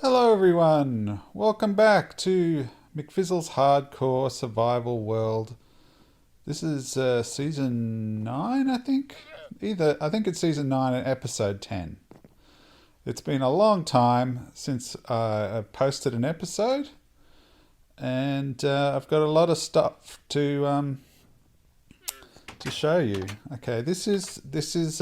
Hello everyone, welcome back to McFizzle's Hardcore Survival World. This is season 9, I think. I think it's season 9 and episode 10. It's been a long time since I've posted an episode, and I've got a lot of stuff to show you. Okay, this is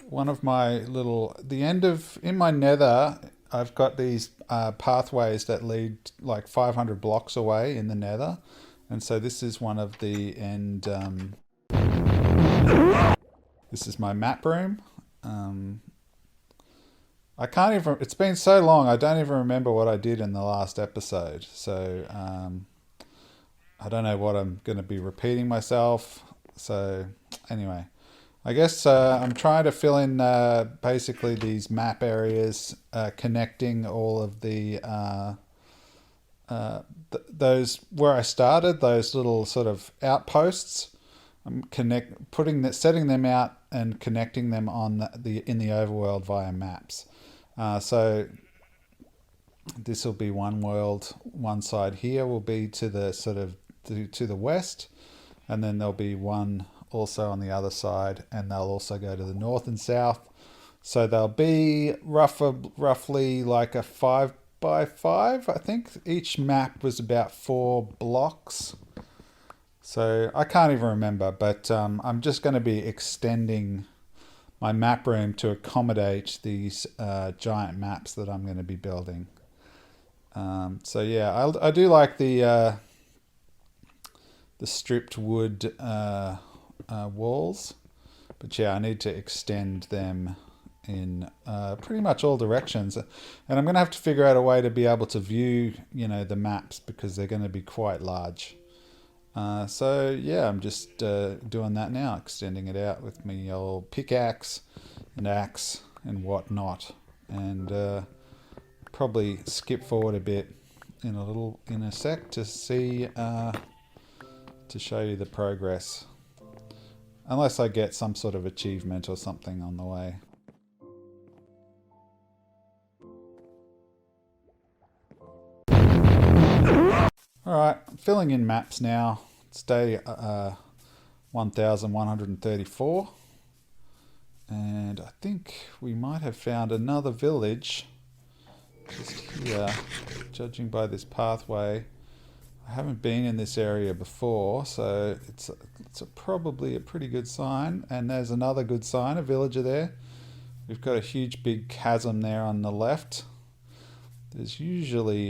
one of my in my nether, I've got these pathways that lead like 500 blocks away in the nether. And so this is one of the end, this is my map room. I can't even, it's been so long, I don't even remember what I did in the last episode. So I don't know what I'm going to be repeating myself. So anyway. I guess I'm trying to fill in basically these map areas connecting all of the those where I started, those little sort of outposts. I'm setting them out and connecting them on in the overworld via maps. So this will be one world. One side here will be to the sort of to the west, and then there'll be one also on the other side, and they'll also go to the north and south. So they'll be roughly like a 5x5. I think each map was about 4 blocks. So I can't even remember, but I'm just going to be extending my map room to accommodate these giant maps that I'm going to be building. So yeah, I do like the stripped wood walls, but yeah, I need to extend them in pretty much all directions, and I'm going to have to figure out a way to be able to view, the maps, because they're going to be quite large. So yeah, I'm just doing that now, extending it out with my old pickaxe and axe and whatnot, and probably skip forward a bit in a sec to see to show you the progress. Unless I get some sort of achievement or something on the way. Alright, filling in maps now. It's day 1134. And I think we might have found another village just here, judging by this pathway. I haven't been in this area before, so it's probably a pretty good sign. And there's another good sign, a villager there. We've got a huge big chasm there on the left. There's usually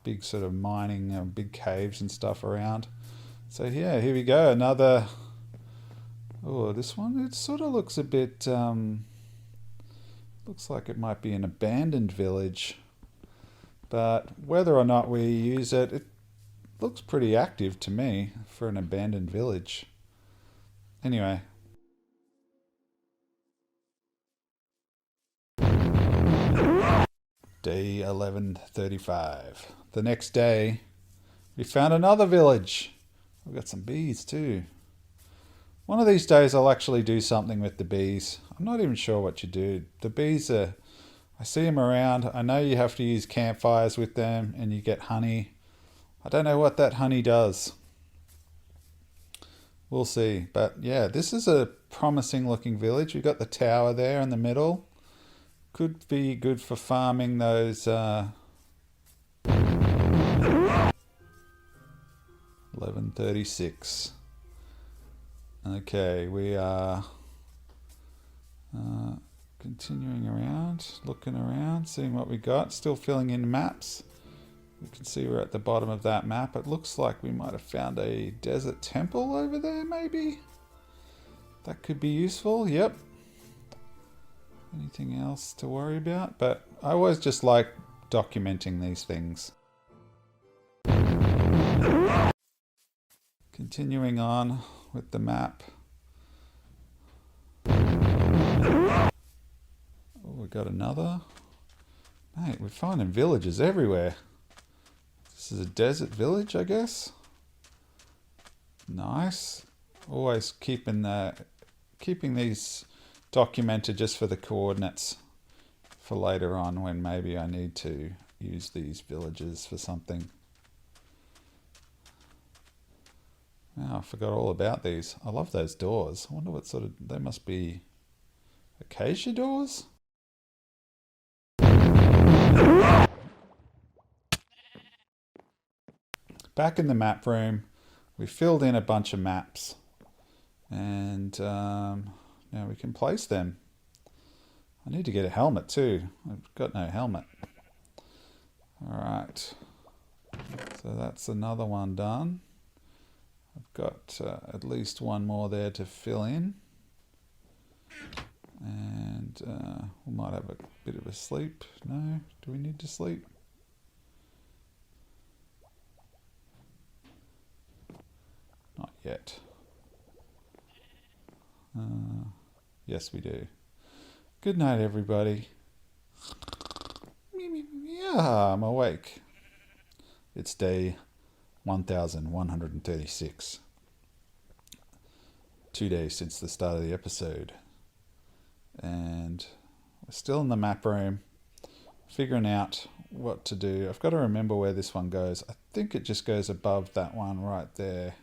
big sort of mining, big caves and stuff around. So yeah, here we go, another... Oh, this one, it sort of looks a bit... looks like it might be an abandoned village. But whether or not we use it looks pretty active to me for an abandoned village. Anyway. Day 1135. The next day, we found another village. We've got some bees too. One of these days I'll actually do something with the bees. I'm not even sure what you do. The bees I see them around. I know you have to use campfires with them and you get honey. I don't know what that honey does. We'll see. But yeah, this is a promising looking village. We've got the tower there in the middle. Could be good for farming those 1136. Okay, we are continuing around, looking around, seeing what we got. Still filling in maps. You can see we're at the bottom of that map. It looks like we might have found a desert temple over there, maybe? That could be useful, yep. Anything else to worry about? But I always just like documenting these things. Continuing on with the map. Oh, we got another. Mate, we're finding villages everywhere. This is a desert village, I guess. Nice. Always keeping these documented just for the coordinates. for later on when maybe I need to use these villages for something. Oh, I forgot all about these. I love those doors. I wonder what sort of... They must be acacia doors? Back in the map room, we filled in a bunch of maps. And now we can place them. I need to get a helmet too. I've got no helmet. Alright. So that's another one done. I've got at least one more there to fill in. And we might have a bit of a sleep. No? Do we need to sleep? Not yet. Yes, we do. Good night, everybody. Yeah, I'm awake. It's day 1136. 2 days since the start of the episode. And we're still in the map room, figuring out what to do. I've got to remember where this one goes. I think it just goes above that one right there.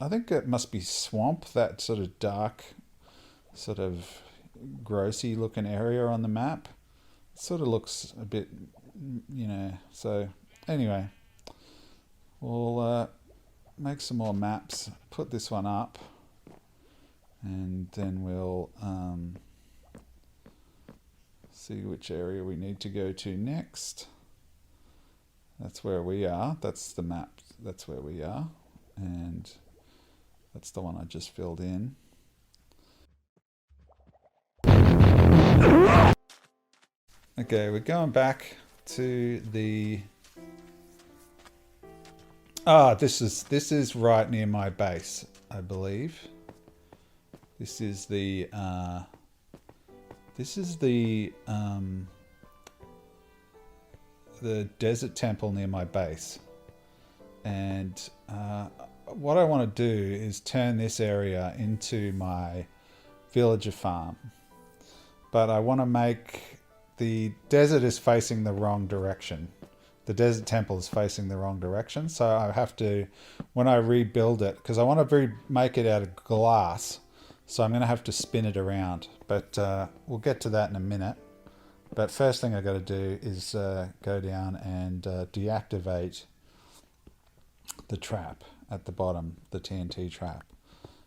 I think it must be swamp, that sort of dark, sort of grossy looking area on the map. It sort of looks a bit, you know, so anyway, we'll make some more maps, put this one up, and then we'll see which area we need to go to next. That's where we are. That's the map. That's where we are. And that's the one I just filled in. Okay, we're going back to the... this is right near my base, I believe. This is the desert temple near my base. And what I want to do is turn this area into my villager farm. But I want to make... The desert is facing the wrong direction. The desert temple is facing the wrong direction. So I have to, when I rebuild it, because I want to make it out of glass, so I'm going to have to spin it around. But we'll get to that in a minute. But first thing I've got to do is go down and deactivate the trap at the bottom, the TNT trap.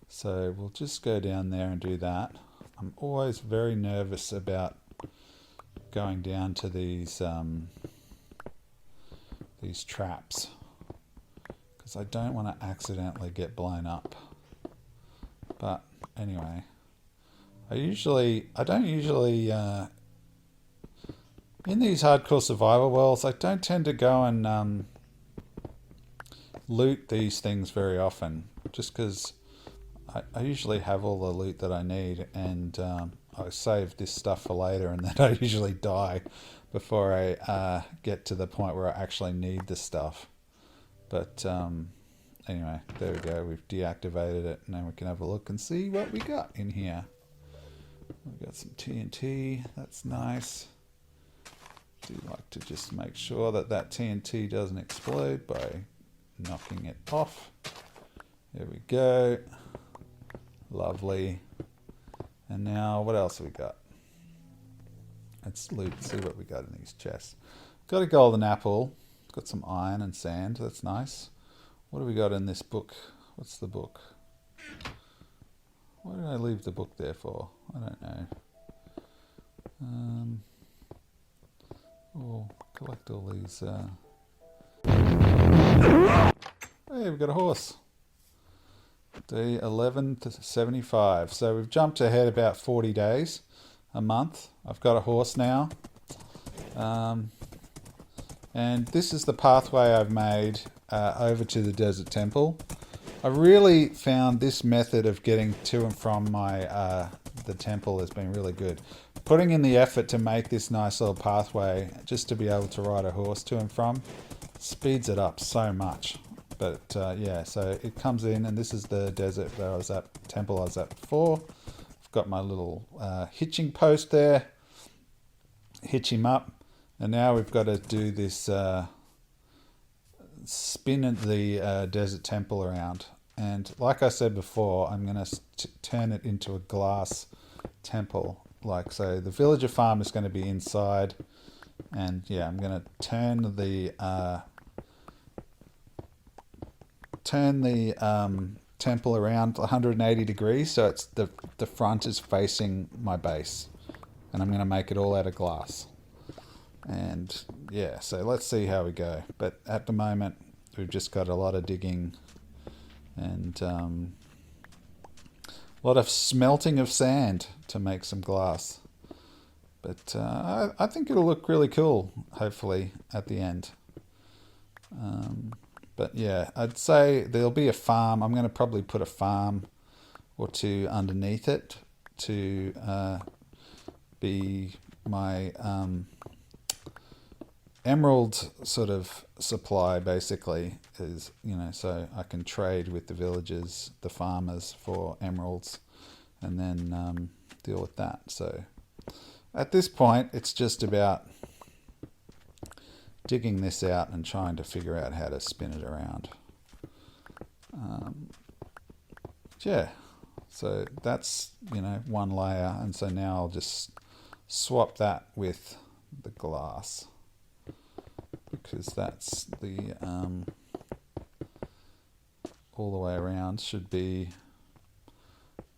So we'll just go down there and do that. I'm always very nervous about going down to these traps because I don't want to accidentally get blown up. But anyway, I don't usually in these hardcore survival worlds, I don't tend to go and loot these things very often, just because I usually have all the loot that I need, and I save this stuff for later, and then I usually die before I get to the point where I actually need the stuff. But anyway, there we go. We've deactivated it. Now we can have a look and see what we got in here. We've got some TNT. That's nice. Do like to just make sure that that TNT doesn't explode by knocking it off. There we go. Lovely. And now, what else have we got? Let's loot, see what we got in these chests. Got a golden apple. Got some iron and sand. That's nice. What do we got in this book? What's the book? Why did I leave the book there for? I don't know. Oh, collect all these. Hey, we've got a horse. Day 11 to 75. So we've jumped ahead about 40 days, a month. I've got a horse now. And this is the pathway I've made over to the desert temple. I really found this method of getting to and from my the temple has been really good. Putting in the effort to make this nice little pathway just to be able to ride a horse to and from speeds it up so much. But yeah, so it comes in, and this is the desert that I was at, temple I was at before. I've got my little hitching post there. Hitch him up. And now we've got to do this spin the desert temple around. And like I said before, I'm going to turn it into a glass temple. Like so, the villager farm is going to be inside. And yeah, I'm going to turn the temple around 180 degrees, so it's the front is facing my base, and I'm going to make it all out of glass. And yeah, so let's see how we go. But at the moment, we've just got a lot of digging and a lot of smelting of sand to make some glass. But I think it'll look really cool, hopefully, at the end. But yeah, I'd say there'll be a farm. I'm going to probably put a farm or two underneath it to be my emerald sort of supply, basically, is, so I can trade with the villagers, the farmers, for emeralds, and then deal with that. So at this point, it's just about digging this out and trying to figure out how to spin it around. Yeah, so that's, one layer, and so now I'll just swap that with the glass, because that's the all the way around should be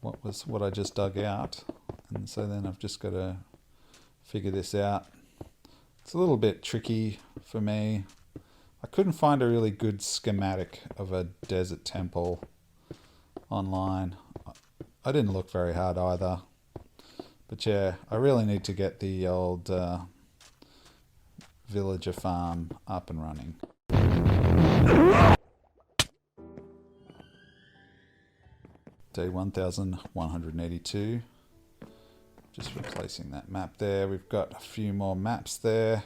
what I just dug out. And so then I've just got to figure this out. It's a little bit tricky for me. I couldn't find a really good schematic of a desert temple online. I didn't look very hard either. But yeah, I really need to get the old villager farm up and running. Day 1182. Just replacing that map there. We've got a few more maps there.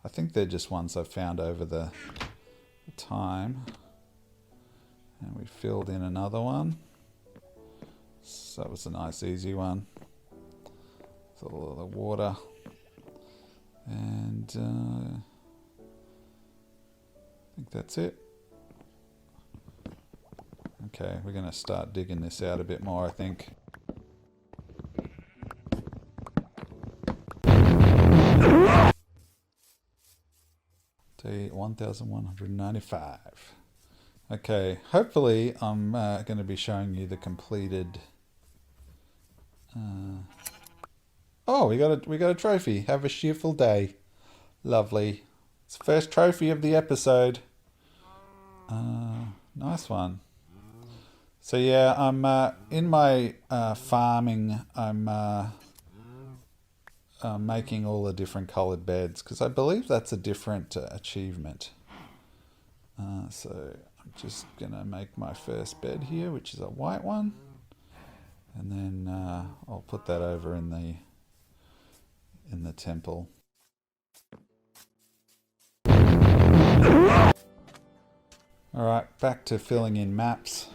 I think they're just ones I've found over the time. And we filled in another one. So that was a nice easy one. It's all of the water. And I think that's it. Okay, we're going to start digging this out a bit more, I think. Day 1195. Okay, hopefully I'm going to be showing you the completed. Oh, we got a trophy. Have a Shearful day. Lovely. It's the first trophy of the episode. Nice one. So yeah, I'm in my farming. I'm making all the different coloured beds, because I believe that's a different achievement. So I'm just gonna make my first bed here, which is a white one, and then I'll put that over in the temple. All right, back to filling in maps.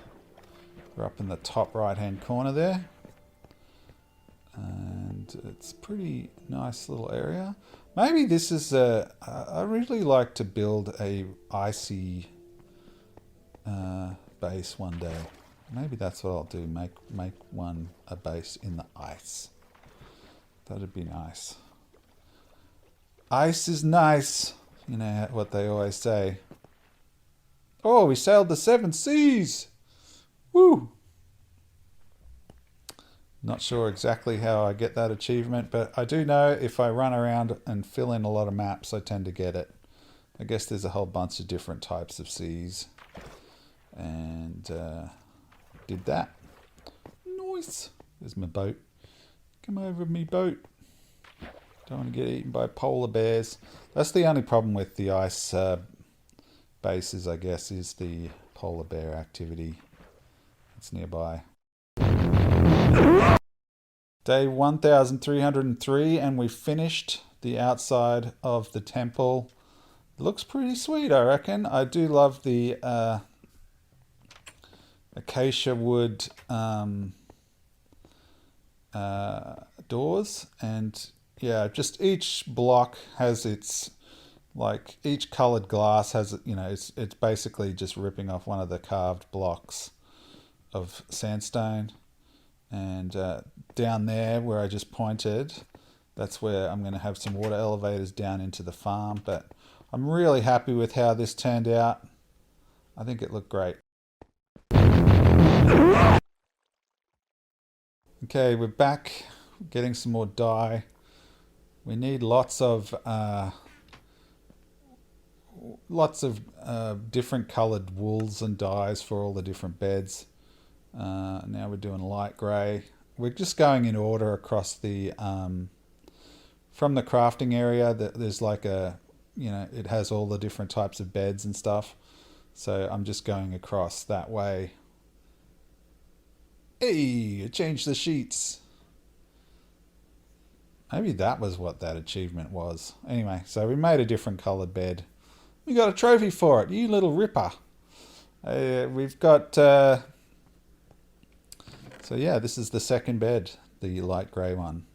We're up in the top right hand corner there. And it's a pretty nice little area. Maybe this is I really like to build a icy base one day. Maybe that's what I'll do. Make a base in the ice. That'd be nice. Ice is nice. You know what they always say. Oh, we sailed the 7 seas. Woo! Not sure exactly how I get that achievement, but I do know if I run around and fill in a lot of maps, I tend to get it. I guess there's a whole bunch of different types of seas. And did that. Nice. There's my boat. Come over me boat. Don't want to get eaten by polar bears. That's the only problem with the ice bases, I guess, is the polar bear activity. It's nearby. Day 1303, and we finished the outside of the temple. It looks pretty sweet, I reckon. I do love the acacia wood doors, and yeah, just each block has its, like, each colored glass has, it's basically just ripping off one of the carved blocks of sandstone. And down there where I just pointed, that's where I'm going to have some water elevators down into the farm. But I'm really happy with how this turned out. I think it looked great. Okay, we're back getting some more dye. We need lots of different colored wools and dyes for all the different beds. Now we're doing light grey. We're just going in order across the from the crafting area. There's like it has all the different types of beds and stuff. So I'm just going across that way. Hey, I changed the sheets. Maybe that was what that achievement was. Anyway, so we made a different coloured bed. We got a trophy for it, you little ripper. We've got... so yeah, this is the second bed, the light grey one.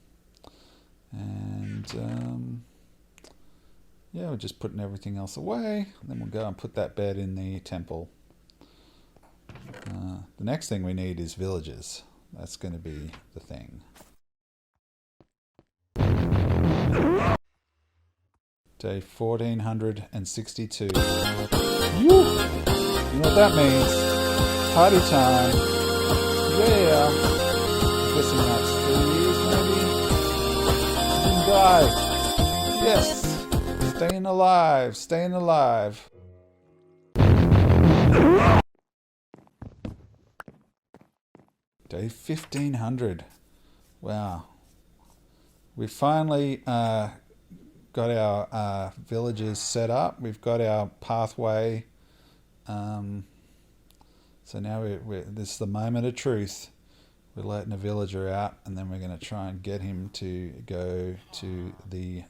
And yeah, we're just putting everything else away. And then we'll go and put that bed in the temple. The next thing we need is villagers. That's going to be the thing. Day 1462. Woo! You know what that means? Party time. Yeah. I'm guessing that's 3 years maybe. Didn't die. Yes. Staying alive. Staying alive. Day 1500. Wow. We finally got our villages set up. We've got our pathway. So now this is the moment of truth. We're letting a villager out, and then we're going to try and get him to go to the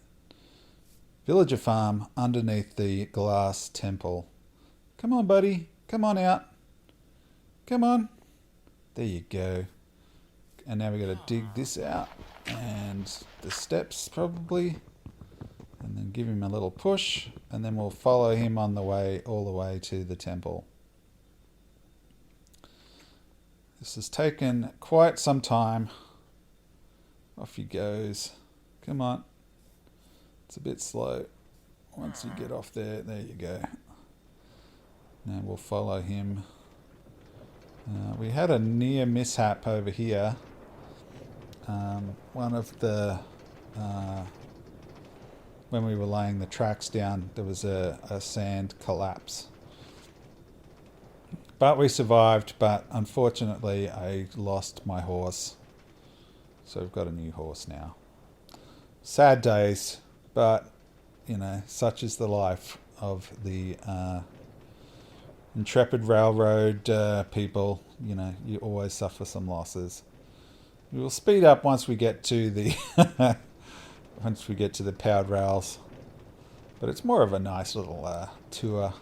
villager farm underneath the glass temple. Come on, buddy. Come on out. Come on. There you go. And now we've got to dig this out. And the steps probably. And then give him a little push. And then we'll follow him on the way, all the way to the temple. This has taken quite some time. Off he goes. Come on. It's a bit slow. Once you get off there, there you go. Now we'll follow him. We had a near mishap over here. One of the... when we were laying the tracks down, there was a sand collapse. But we survived, but unfortunately I lost my horse. So we've got a new horse now. Sad days, but, you know, such is the life of the intrepid railroad people. You know, you always suffer some losses. We will speed up once we get to the once we get to the powered rails. But it's more of a nice little tour.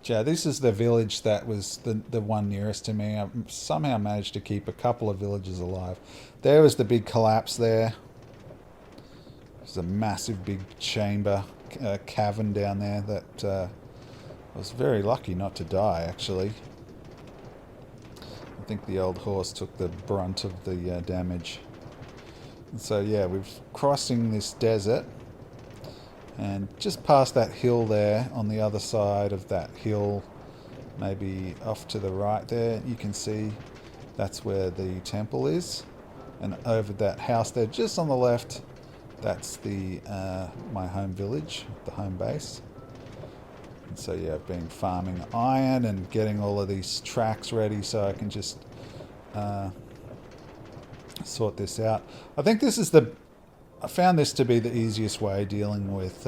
Yeah, this is the village that was the one nearest to me. I somehow managed to keep a couple of villages alive. There was the big collapse there. There's a massive big chamber, cavern down there that I was very lucky not to die, actually. I think the old horse took the brunt of the damage. And so yeah, we're crossing this desert. And just past that hill there, on the other side of that hill, maybe off to the right there, you can see that's where the temple is. And over that house there, just on the left, that's the my home village, the home base. And so yeah, I've been farming iron and getting all of these tracks ready so I can just sort this out. I think this is I found this to be the easiest way dealing with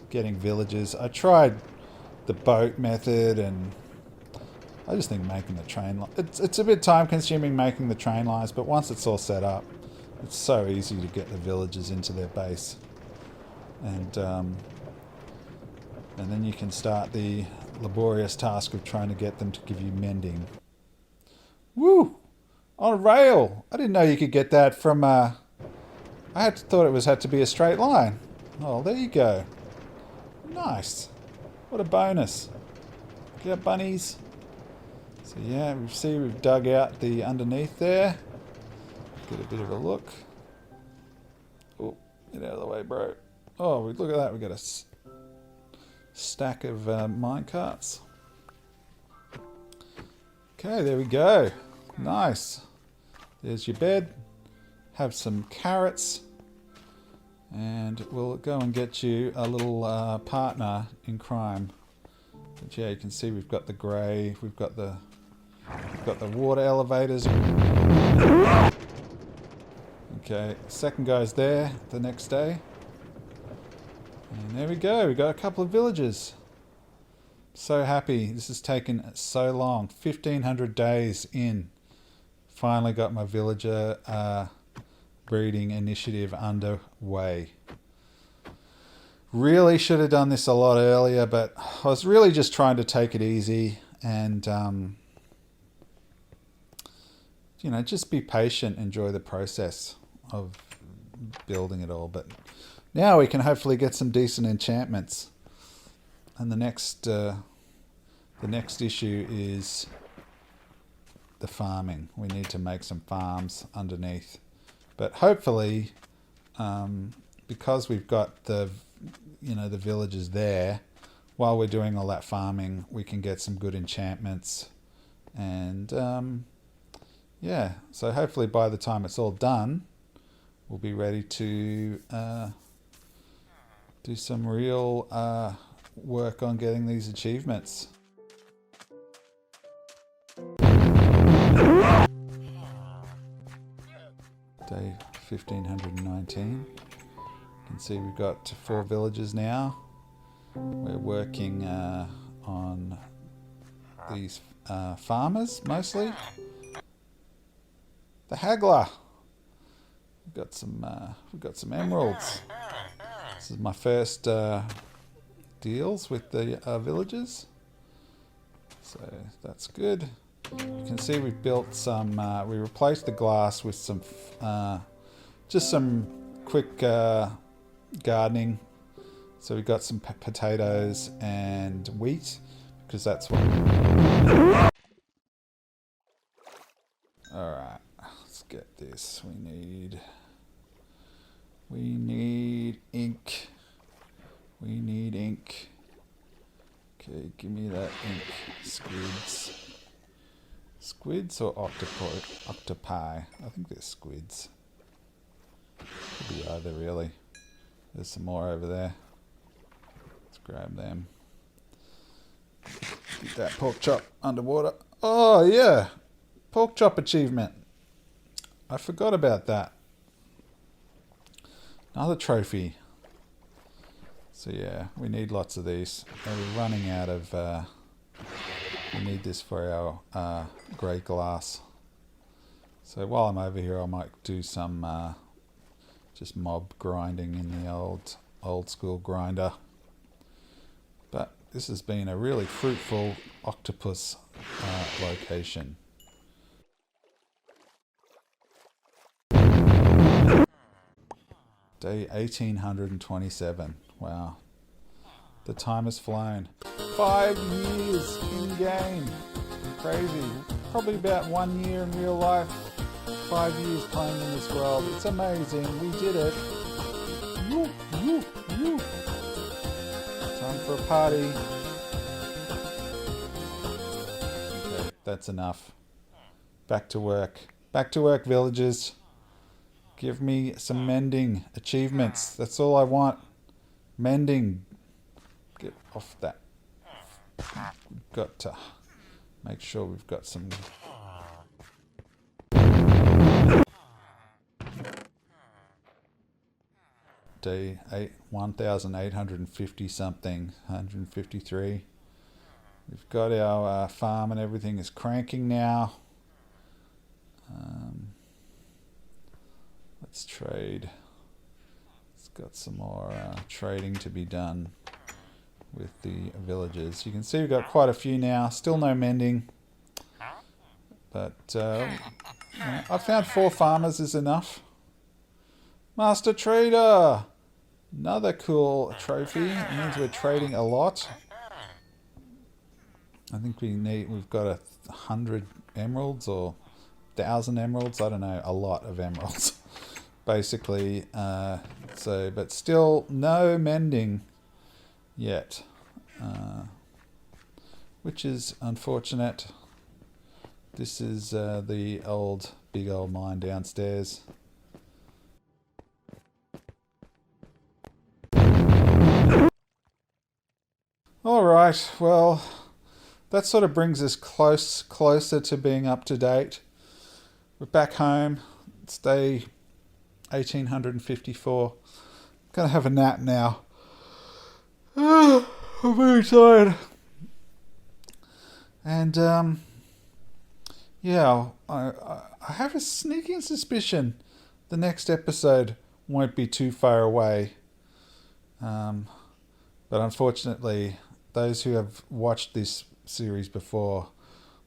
getting villages. I tried the boat method, and I just think making the train line... It's a bit time consuming making the train lines, but once it's all set up, it's so easy to get the villagers into their base. And then you can start the laborious task of trying to get them to give you mending. Woo! On a rail. I didn't know you could get that from I thought it had to be a straight line. Oh, there you go. Nice. What a bonus. Get bunnies. So yeah, we've dug out the underneath there. Get a bit of a look. Oh, get out of the way, bro. Oh, look at that. We've got a stack of minecarts. Okay, there we go. Nice. There's your bed. Have some carrots. And we'll go and get you a little partner in crime. But yeah, you can see we've got the grey. We've got the water elevators. Okay, second guy's there the next day. And there we go. We got a couple of villagers. So happy. This has taken so long. 1,500 days in. Finally got my villager breeding initiative underway. Really should have done this a lot earlier, but I was really just trying to take it easy and you know, just be patient, enjoy the process of building it all. But now we can hopefully get some decent enchantments. And the next issue is the farming. We need to make some farms underneath. But hopefully, because we've got the villages there, while we're doing all that farming, we can get some good enchantments. And yeah, so hopefully by the time it's all done, we'll be ready to do some real work on getting these achievements. Day 1519. You can see we've got 4 villages now. We're working on these farmers mostly. The Haggler. We've got some emeralds. This is my first deals with the villagers, so that's good. You can see we've built some. We replaced the glass with some, just some quick gardening. So we've got some potatoes and wheat because that's what. All right, let's get this. We need ink. We need ink. Okay, give me that ink. Squids. Squids or octopi? I think they're squids. Could be either, really. There's some more over there. Let's grab them. Get that pork chop underwater. Oh, yeah! Pork chop achievement. I forgot about that. Another trophy. So yeah, we need lots of these. We're running out of... we need this for our grey glass. So while I'm over here, I might do some just mob grinding in the old school grinder. But this has been a really fruitful octopus location. Day 1827. Wow. The time has flown. 5 years in game. Crazy. Probably about 1 year in real life. 5 years playing in this world. It's amazing. We did it. Yoo, yoo, yoo. Time for a party. Okay, that's enough. Back to work. Back to work, villagers. Give me some mending achievements. That's all I want. Mending. Get off that. We've got to make sure we've got some. Day 1,850 something. 153. We've got our farm and everything is cranking now. Let's trade. It's got some more trading to be done with the villages. You can see we've got quite a few now. Still no mending. But I found 4 farmers is enough. Master Trader! Another cool trophy. It means we're trading a lot. I think we've got 100 emeralds or 1,000 emeralds. I don't know, a lot of emeralds. Basically, but still no mending yet. Which is unfortunate. This is the big old mine downstairs. Alright, well, that sort of brings us closer to being up to date. We're back home. It's day 1854. Gonna have a nap now. I'm very tired. And yeah, I have a sneaking suspicion the next episode won't be too far away. But unfortunately, those who have watched this series before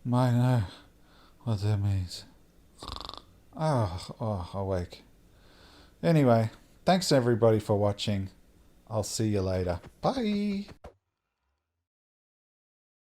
might know what that means. Oh, awake. Anyway, thanks everybody for watching. I'll see you later. Bye.